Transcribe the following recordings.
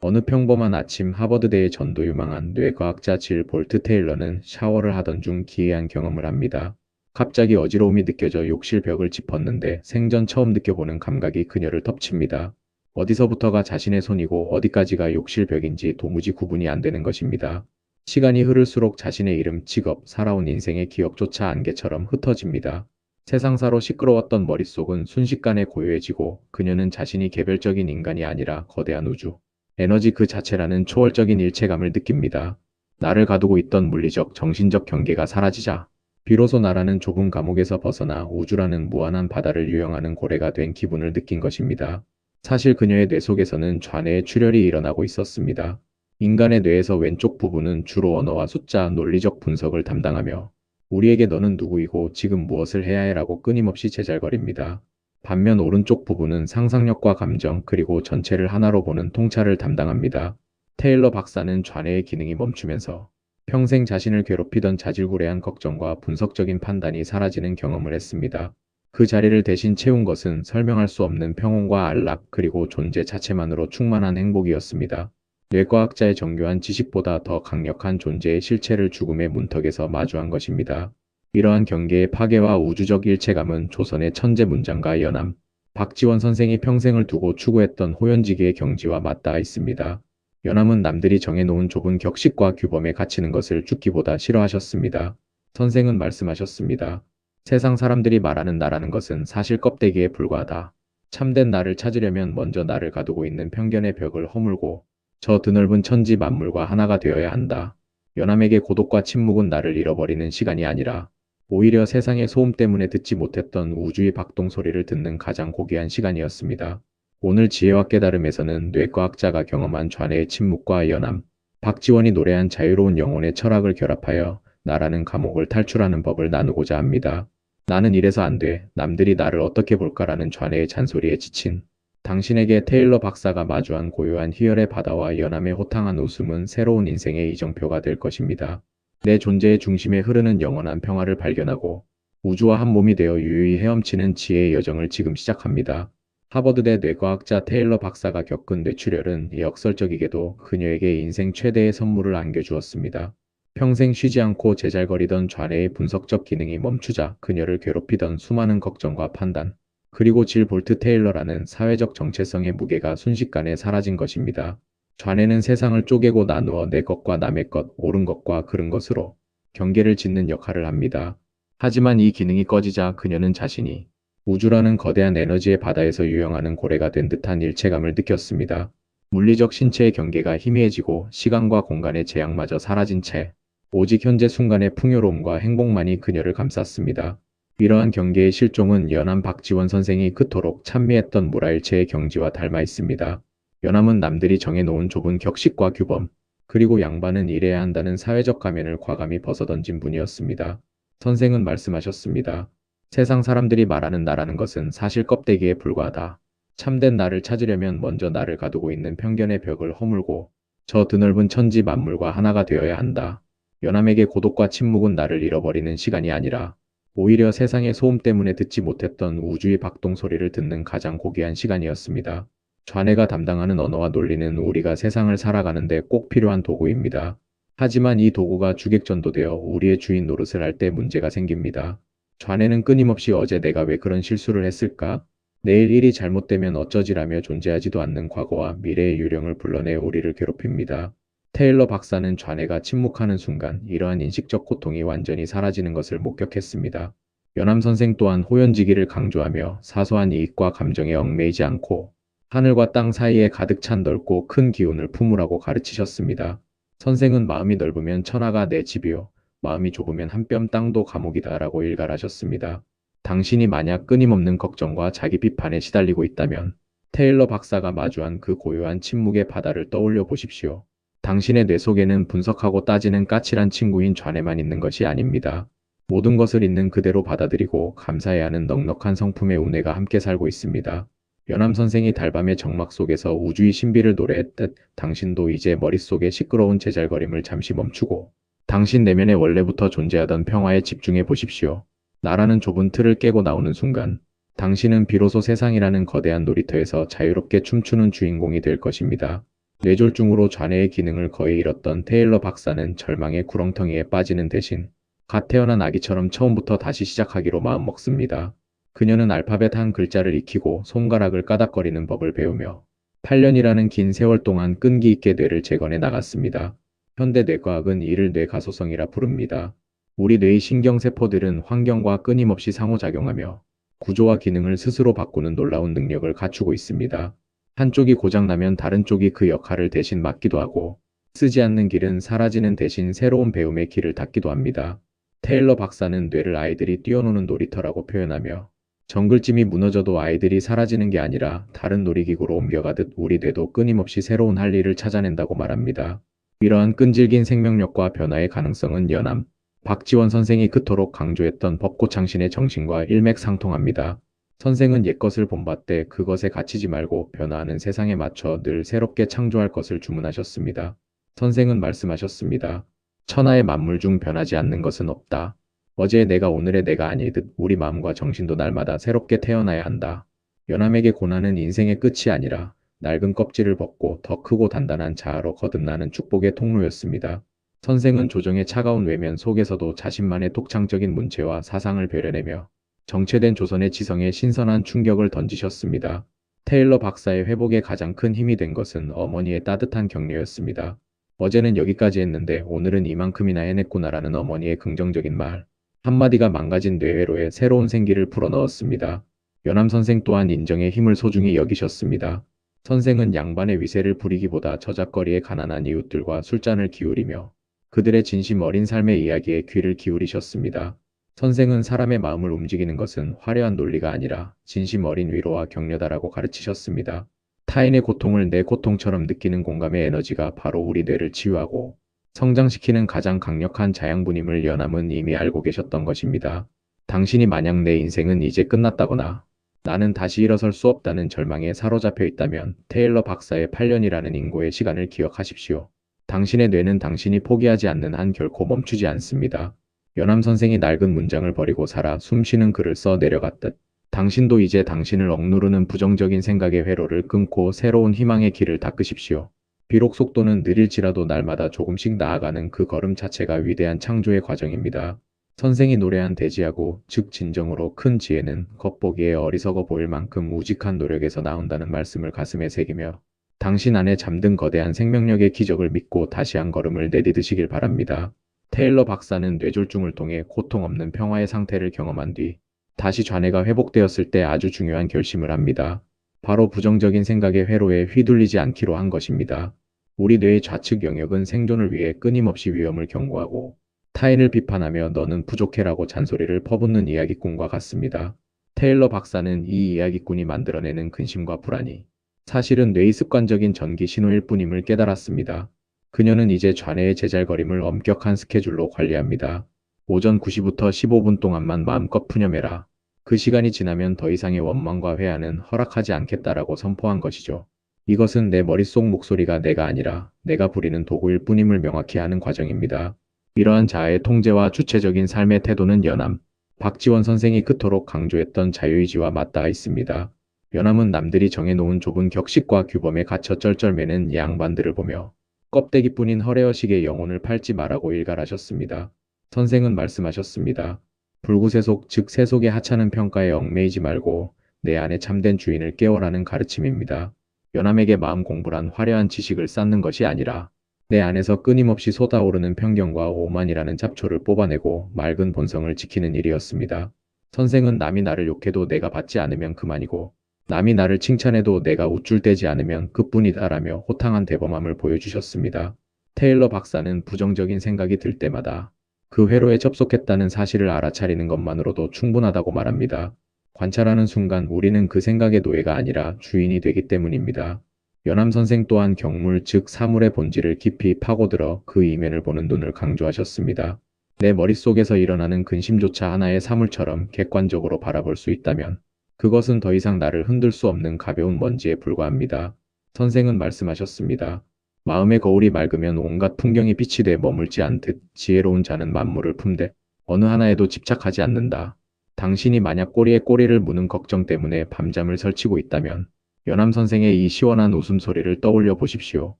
어느 평범한 아침 하버드대의 전도 유망한 뇌과학자 질 볼트 테일러는 샤워를 하던 중 기이한 경험을 합니다. 갑자기 어지러움이 느껴져 욕실 벽을 짚었는데 생전 처음 느껴보는 감각이 그녀를 덮칩니다. 어디서부터가 자신의 손이고 어디까지가 욕실 벽인지 도무지 구분이 안 되는 것입니다. 시간이 흐를수록 자신의 이름, 직업, 살아온 인생의 기억조차 안개처럼 흩어집니다. 세상사로 시끄러웠던 머릿속은 순식간에 고요해지고 그녀는 자신이 개별적인 인간이 아니라 거대한 우주, 에너지 그 자체라는 초월적인 일체감을 느낍니다. 나를 가두고 있던 물리적, 정신적 경계가 사라지자 비로소 나라는 좁은 감옥에서 벗어나 우주라는 무한한 바다를 유영하는 고래가 된 기분을 느낀 것입니다. 사실 그녀의 뇌 속에서는 좌뇌의 출혈이 일어나고 있었습니다. 인간의 뇌에서 왼쪽 부분은 주로 언어와 숫자, 논리적 분석을 담당하며 우리에게 너는 누구이고 지금 무엇을 해야 해라고 끊임없이 제잘거립니다. 반면 오른쪽 부분은 상상력과 감정 그리고 전체를 하나로 보는 통찰을 담당합니다. 테일러 박사는 좌뇌의 기능이 멈추면서 평생 자신을 괴롭히던 자질구레한 걱정과 분석적인 판단이 사라지는 경험을 했습니다. 그 자리를 대신 채운 것은 설명할 수 없는 평온과 안락 그리고 존재 자체만으로 충만한 행복이었습니다. 뇌과학자의 정교한 지식보다 더 강력한 존재의 실체를 죽음의 문턱에서 마주한 것입니다. 이러한 경계의 파괴와 우주적 일체감은 조선의 천재 문장가 연암, 박지원 선생이 평생을 두고 추구했던 호연지기의 경지와 맞닿아 있습니다. 연암은 남들이 정해놓은 좁은 격식과 규범에 갇히는 것을 죽기보다 싫어하셨습니다. 선생은 말씀하셨습니다. 세상 사람들이 말하는 나라는 것은 사실 껍데기에 불과하다. 참된 나를 찾으려면 먼저 나를 가두고 있는 편견의 벽을 허물고 저 드넓은 천지 만물과 하나가 되어야 한다. 연암에게 고독과 침묵은 나를 잃어버리는 시간이 아니라 오히려 세상의 소음 때문에 듣지 못했던 우주의 박동 소리를 듣는 가장 고귀한 시간이었습니다. 오늘 지혜와 깨달음에서는 뇌과학자가 경험한 좌뇌의 침묵과 연암, 박지원이 노래한 자유로운 영혼의 철학을 결합하여 나라는 감옥을 탈출하는 법을 나누고자 합니다. 나는 이래서 안 돼. 남들이 나를 어떻게 볼까라는 좌뇌의 잔소리에 지친 당신에게 테일러 박사가 마주한 고요한 희열의 바다와 연암의 호탕한 웃음은 새로운 인생의 이정표가 될 것입니다. 내 존재의 중심에 흐르는 영원한 평화를 발견하고 우주와 한 몸이 되어 유유히 헤엄치는 지혜의 여정을 지금 시작합니다. 하버드대 뇌과학자 테일러 박사가 겪은 뇌출혈은 역설적이게도 그녀에게 인생 최대의 선물을 안겨주었습니다. 평생 쉬지 않고 제잘거리던 좌뇌의 분석적 기능이 멈추자 그녀를 괴롭히던 수많은 걱정과 판단, 그리고 질 볼트 테일러라는 사회적 정체성의 무게가 순식간에 사라진 것입니다. 좌뇌는 세상을 쪼개고 나누어 내 것과 남의 것, 옳은 것과 그른 것으로 경계를 짓는 역할을 합니다. 하지만 이 기능이 꺼지자 그녀는 자신이 우주라는 거대한 에너지의 바다에서 유영하는 고래가 된 듯한 일체감을 느꼈습니다. 물리적 신체의 경계가 희미해지고 시간과 공간의 제약마저 사라진 채 오직 현재 순간의 풍요로움과 행복만이 그녀를 감쌌습니다. 이러한 경계의 실종은 연암 박지원 선생이 그토록 찬미했던 무라일체의 경지와 닮아 있습니다. 연암은 남들이 정해놓은 좁은 격식과 규범, 그리고 양반은 이래야 한다는 사회적 가면을 과감히 벗어던진 분이었습니다. 선생은 말씀하셨습니다. 세상 사람들이 말하는 나라는 것은 사실 껍데기에 불과하다. 참된 나를 찾으려면 먼저 나를 가두고 있는 편견의 벽을 허물고 저 드넓은 천지 만물과 하나가 되어야 한다. 연암에게 고독과 침묵은 나를 잃어버리는 시간이 아니라 오히려 세상의 소음 때문에 듣지 못했던 우주의 박동 소리를 듣는 가장 고귀한 시간이었습니다. 좌뇌가 담당하는 언어와 논리는 우리가 세상을 살아가는데 꼭 필요한 도구입니다. 하지만 이 도구가 주객전도되어 우리의 주인 노릇을 할 때 문제가 생깁니다. 좌뇌는 끊임없이 어제 내가 왜 그런 실수를 했을까? 내일 일이 잘못되면 어쩌지라며 존재하지도 않는 과거와 미래의 유령을 불러내 우리를 괴롭힙니다. 테일러 박사는 좌뇌가 침묵하는 순간 이러한 인식적 고통이 완전히 사라지는 것을 목격했습니다. 연암 선생 또한 호연지기를 강조하며 사소한 이익과 감정에 얽매이지 않고 하늘과 땅 사이에 가득 찬 넓고 큰 기운을 품으라고 가르치셨습니다. 선생은 마음이 넓으면 천하가 내 집이요. 마음이 좁으면 한 뼘 땅도 감옥이다 라고 일갈하셨습니다. 당신이 만약 끊임없는 걱정과 자기 비판에 시달리고 있다면 테일러 박사가 마주한 그 고요한 침묵의 바다를 떠올려 보십시오. 당신의 뇌 속에는 분석하고 따지는 까칠한 친구인 좌뇌만 있는 것이 아닙니다. 모든 것을 있는 그대로 받아들이고 감사해야 하는 넉넉한 성품의 운해가 함께 살고 있습니다. 연암 선생이 달밤의 정막 속에서 우주의 신비를 노래했듯 당신도 이제 머릿속의 시끄러운 제잘거림을 잠시 멈추고 당신 내면에 원래부터 존재하던 평화에 집중해 보십시오. 나라는 좁은 틀을 깨고 나오는 순간 당신은 비로소 세상이라는 거대한 놀이터에서 자유롭게 춤추는 주인공이 될 것입니다. 뇌졸중으로 좌뇌의 기능을 거의 잃었던 테일러 박사는 절망의 구렁텅이에 빠지는 대신 갓 태어난 아기처럼 처음부터 다시 시작하기로 마음먹습니다. 그녀는 알파벳 한 글자를 익히고 손가락을 까닥거리는 법을 배우며 8년이라는 긴 세월 동안 끈기 있게 뇌를 재건해 나갔습니다. 현대 뇌과학은 이를 뇌가소성이라 부릅니다. 우리 뇌의 신경세포들은 환경과 끊임없이 상호작용하며 구조와 기능을 스스로 바꾸는 놀라운 능력을 갖추고 있습니다. 한쪽이 고장나면 다른 쪽이 그 역할을 대신 맡기도 하고, 쓰지 않는 길은 사라지는 대신 새로운 배움의 길을 닫기도 합니다. 테일러 박사는 뇌를 아이들이 뛰어노는 놀이터라고 표현하며, 정글짐이 무너져도 아이들이 사라지는 게 아니라 다른 놀이기구로 옮겨가듯 우리 뇌도 끊임없이 새로운 할 일을 찾아낸다고 말합니다. 이러한 끈질긴 생명력과 변화의 가능성은 연암, 박지원 선생이 그토록 강조했던 벚꽃창신의 정신과 일맥상통합니다. 선생은 옛것을 본받되 그것에 갇히지 말고 변화하는 세상에 맞춰 늘 새롭게 창조할 것을 주문하셨습니다. 선생은 말씀하셨습니다. 천하의 만물 중 변하지 않는 것은 없다. 어제의 내가 오늘의 내가 아니듯 우리 마음과 정신도 날마다 새롭게 태어나야 한다. 연암에게 고난은 인생의 끝이 아니라 낡은 껍질을 벗고 더 크고 단단한 자아로 거듭나는 축복의 통로였습니다. 선생은 조정의 차가운 외면 속에서도 자신만의 독창적인 문체와 사상을 배려내며 정체된 조선의 지성에 신선한 충격을 던지셨습니다. 테일러 박사의 회복에 가장 큰 힘이 된 것은 어머니의 따뜻한 격려였습니다. 어제는 여기까지 했는데 오늘은 이만큼이나 해냈구나라는 어머니의 긍정적인 말. 한마디가 망가진 뇌회로에 새로운 생기를 불어넣었습니다. 연암 선생 또한 인정의 힘을 소중히 여기셨습니다. 선생은 양반의 위세를 부리기보다 저작거리의 가난한 이웃들과 술잔을 기울이며 그들의 진심 어린 삶의 이야기에 귀를 기울이셨습니다. 선생은 사람의 마음을 움직이는 것은 화려한 논리가 아니라 진심 어린 위로와 격려다라고 가르치셨습니다. 타인의 고통을 내 고통처럼 느끼는 공감의 에너지가 바로 우리 뇌를 치유하고 성장시키는 가장 강력한 자양분임을 연암은 이미 알고 계셨던 것입니다. 당신이 만약 내 인생은 이제 끝났다거나 나는 다시 일어설 수 없다는 절망에 사로잡혀 있다면 테일러 박사의 8년이라는 인고의 시간을 기억하십시오. 당신의 뇌는 당신이 포기하지 않는 한 결코 멈추지 않습니다. 연암 선생이 낡은 문장을 버리고 살아 숨쉬는 글을 써 내려갔듯 당신도 이제 당신을 억누르는 부정적인 생각의 회로를 끊고 새로운 희망의 길을 닦으십시오. 비록 속도는 느릴지라도 날마다 조금씩 나아가는 그 걸음 자체가 위대한 창조의 과정입니다. 선생이 노래한 대지하고 즉 진정으로 큰 지혜는 겉보기에 어리석어 보일 만큼 우직한 노력에서 나온다는 말씀을 가슴에 새기며 당신 안에 잠든 거대한 생명력의 기적을 믿고 다시 한 걸음을 내디드시길 바랍니다. 테일러 박사는 뇌졸중을 통해 고통 없는 평화의 상태를 경험한 뒤 다시 좌뇌가 회복되었을 때 아주 중요한 결심을 합니다. 바로 부정적인 생각의 회로에 휘둘리지 않기로 한 것입니다. 우리 뇌의 좌측 영역은 생존을 위해 끊임없이 위험을 경고하고 타인을 비판하며 너는 부족해라고 잔소리를 퍼붓는 이야기꾼과 같습니다. 테일러 박사는 이 이야기꾼이 만들어내는 근심과 불안이 사실은 뇌의 습관적인 전기 신호일 뿐임을 깨달았습니다. 그녀는 이제 좌뇌의 제잘거림을 엄격한 스케줄로 관리합니다. 오전 9시부터 15분 동안만 마음껏 푸념해라. 그 시간이 지나면 더 이상의 원망과 회한은 허락하지 않겠다라고 선포한 것이죠. 이것은 내 머릿속 목소리가 내가 아니라 내가 부리는 도구일 뿐임을 명확히 하는 과정입니다. 이러한 자아의 통제와 주체적인 삶의 태도는 연암, 박지원 선생이 그토록 강조했던 자유의지와 맞닿아 있습니다. 연암은 남들이 정해놓은 좁은 격식과 규범에 갇혀 쩔쩔매는 양반들을 보며 껍데기뿐인 허례허식의 영혼을 팔지 말라고 일갈하셨습니다. 선생은 말씀하셨습니다. 불구세속 즉 세속의 하찮은 평가에 얽매이지 말고 내 안에 참된 주인을 깨워라는 가르침입니다. 연암에게 마음 공부란 화려한 지식을 쌓는 것이 아니라 내 안에서 끊임없이 솟아오르는 편견과 오만이라는 잡초를 뽑아내고 맑은 본성을 지키는 일이었습니다. 선생은 남이 나를 욕해도 내가 받지 않으면 그만이고 남이 나를 칭찬해도 내가 우쭐대지 않으면 그뿐이다라며 호탕한 대범함을 보여주셨습니다. 테일러 박사는 부정적인 생각이 들 때마다 그 회로에 접속했다는 사실을 알아차리는 것만으로도 충분하다고 말합니다. 관찰하는 순간 우리는 그 생각의 노예가 아니라 주인이 되기 때문입니다. 연암 선생 또한 경물 즉 사물의 본질을 깊이 파고들어 그 이면을 보는 눈을 강조하셨습니다. 내 머릿속에서 일어나는 근심조차 하나의 사물처럼 객관적으로 바라볼 수 있다면 그것은 더 이상 나를 흔들 수 없는 가벼운 먼지에 불과합니다. 선생은 말씀하셨습니다. 마음의 거울이 맑으면 온갖 풍경이 빛이 돼 머물지 않듯 지혜로운 자는 만물을 품되 어느 하나에도 집착하지 않는다. 당신이 만약 꼬리에 꼬리를 무는 걱정 때문에 밤잠을 설치고 있다면 연암 선생의 이 시원한 웃음소리를 떠올려 보십시오.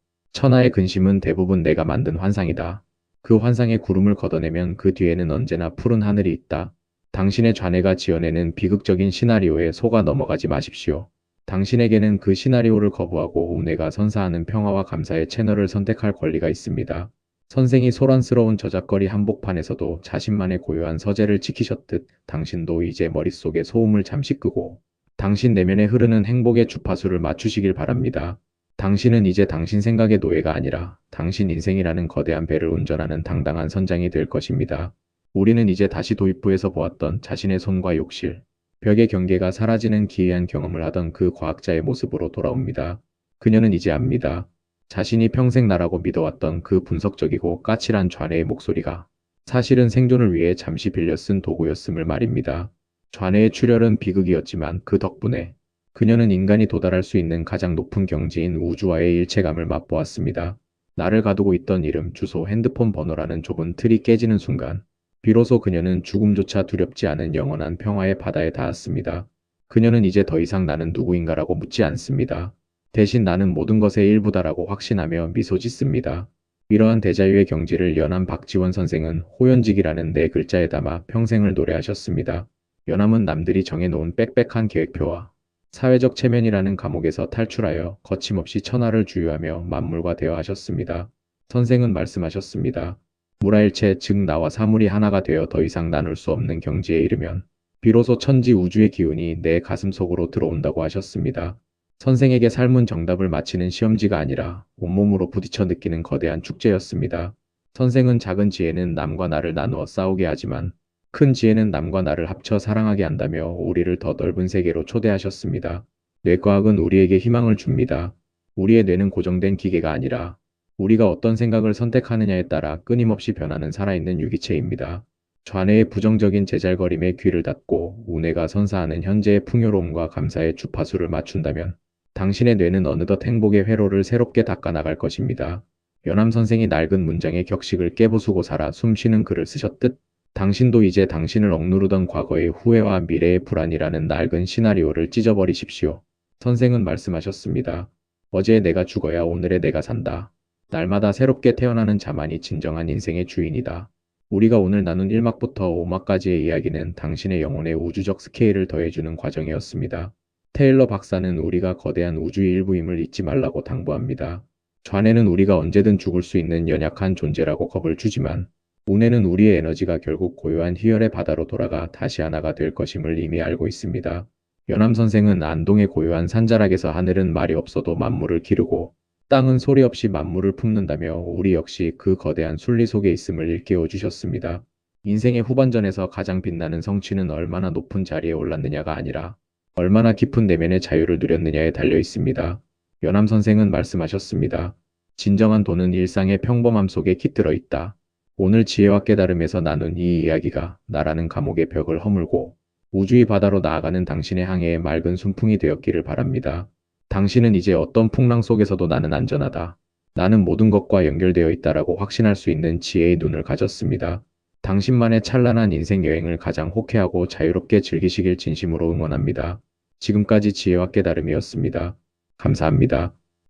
천하의 근심은 대부분 내가 만든 환상이다. 그 환상의 구름을 걷어내면 그 뒤에는 언제나 푸른 하늘이 있다. 당신의 좌뇌가 지어내는 비극적인 시나리오에 속아 넘어가지 마십시오. 당신에게는 그 시나리오를 거부하고 우뇌가 선사하는 평화와 감사의 채널을 선택할 권리가 있습니다. 선생이 소란스러운 저작거리 한복판에서도 자신만의 고요한 서재를 지키셨듯 당신도 이제 머릿속의 소음을 잠시 끄고 당신 내면에 흐르는 행복의 주파수를 맞추시길 바랍니다. 당신은 이제 당신 생각의 노예가 아니라 당신 인생이라는 거대한 배를 운전하는 당당한 선장이 될 것입니다. 우리는 이제 다시 도입부에서 보았던 자신의 손과 욕실, 벽의 경계가 사라지는 기이한 경험을 하던 그 과학자의 모습으로 돌아옵니다. 그녀는 이제 압니다. 자신이 평생 나라고 믿어왔던 그 분석적이고 까칠한 좌뇌의 목소리가 사실은 생존을 위해 잠시 빌려 쓴 도구였음을 말입니다. 좌뇌의 출혈은 비극이었지만 그 덕분에 그녀는 인간이 도달할 수 있는 가장 높은 경지인 우주와의 일체감을 맛보았습니다. 나를 가두고 있던 이름, 주소, 핸드폰 번호라는 좁은 틀이 깨지는 순간 비로소 그녀는 죽음조차 두렵지 않은 영원한 평화의 바다에 닿았습니다. 그녀는 이제 더 이상 나는 누구인가라고 묻지 않습니다. 대신 나는 모든 것의 일부다라고 확신하며 미소 짓습니다. 이러한 대자유의 경지를 연암 박지원 선생은 호연직이라는 네 글자에 담아 평생을 노래하셨습니다. 연암은 남들이 정해놓은 빽빽한 계획표와 사회적 체면이라는 감옥에서 탈출하여 거침없이 천하를 주유하며 만물과 대화하셨습니다. 선생은 말씀하셨습니다. 무라일체 즉 나와 사물이 하나가 되어 더 이상 나눌 수 없는 경지에 이르면 비로소 천지 우주의 기운이 내 가슴 속으로 들어온다고 하셨습니다. 선생에게 삶은 정답을 맞히는 시험지가 아니라 온몸으로 부딪혀 느끼는 거대한 축제였습니다. 선생은 작은 지혜는 남과 나를 나누어 싸우게 하지만 큰 지혜는 남과 나를 합쳐 사랑하게 한다며 우리를 더 넓은 세계로 초대하셨습니다. 뇌과학은 우리에게 희망을 줍니다. 우리의 뇌는 고정된 기계가 아니라 우리가 어떤 생각을 선택하느냐에 따라 끊임없이 변하는 살아있는 유기체입니다. 좌뇌의 부정적인 제잘거림에 귀를 닫고 우뇌가 선사하는 현재의 풍요로움과 감사의 주파수를 맞춘다면 당신의 뇌는 어느덧 행복의 회로를 새롭게 닦아나갈 것입니다. 연암 선생이 낡은 문장의 격식을 깨부수고 살아 숨쉬는 글을 쓰셨듯 당신도 이제 당신을 억누르던 과거의 후회와 미래의 불안이라는 낡은 시나리오를 찢어버리십시오. 선생은 말씀하셨습니다. 어제의 내가 죽어야 오늘의 내가 산다. 날마다 새롭게 태어나는 자만이 진정한 인생의 주인이다. 우리가 오늘 나눈 1막부터 5막까지의 이야기는 당신의 영혼의 우주적 스케일을 더해주는 과정이었습니다. 테일러 박사는 우리가 거대한 우주의 일부임을 잊지 말라고 당부합니다. 좌뇌는 우리가 언제든 죽을 수 있는 연약한 존재라고 겁을 주지만 우뇌는 우리의 에너지가 결국 고요한 희열의 바다로 돌아가 다시 하나가 될 것임을 이미 알고 있습니다. 연암 선생은 안동의 고요한 산자락에서 하늘은 말이 없어도 만물을 기르고 땅은 소리 없이 만물을 품는다며 우리 역시 그 거대한 순리 속에 있음을 일깨워 주셨습니다. 인생의 후반전에서 가장 빛나는 성취는 얼마나 높은 자리에 올랐느냐가 아니라 얼마나 깊은 내면의 자유를 누렸느냐에 달려 있습니다. 연암 선생은 말씀하셨습니다. 진정한 돈은 일상의 평범함 속에 깃들어 있다. 오늘 지혜와 깨달음에서 나눈 이 이야기가 나라는 감옥의 벽을 허물고 우주의 바다로 나아가는 당신의 항해의 맑은 순풍이 되었기를 바랍니다. 당신은 이제 어떤 풍랑 속에서도 나는 안전하다. 나는 모든 것과 연결되어 있다라고 확신할 수 있는 지혜의 눈을 가졌습니다. 당신만의 찬란한 인생 여행을 가장 호쾌하고 자유롭게 즐기시길 진심으로 응원합니다. 지금까지 지혜와 깨달음이었습니다. 감사합니다.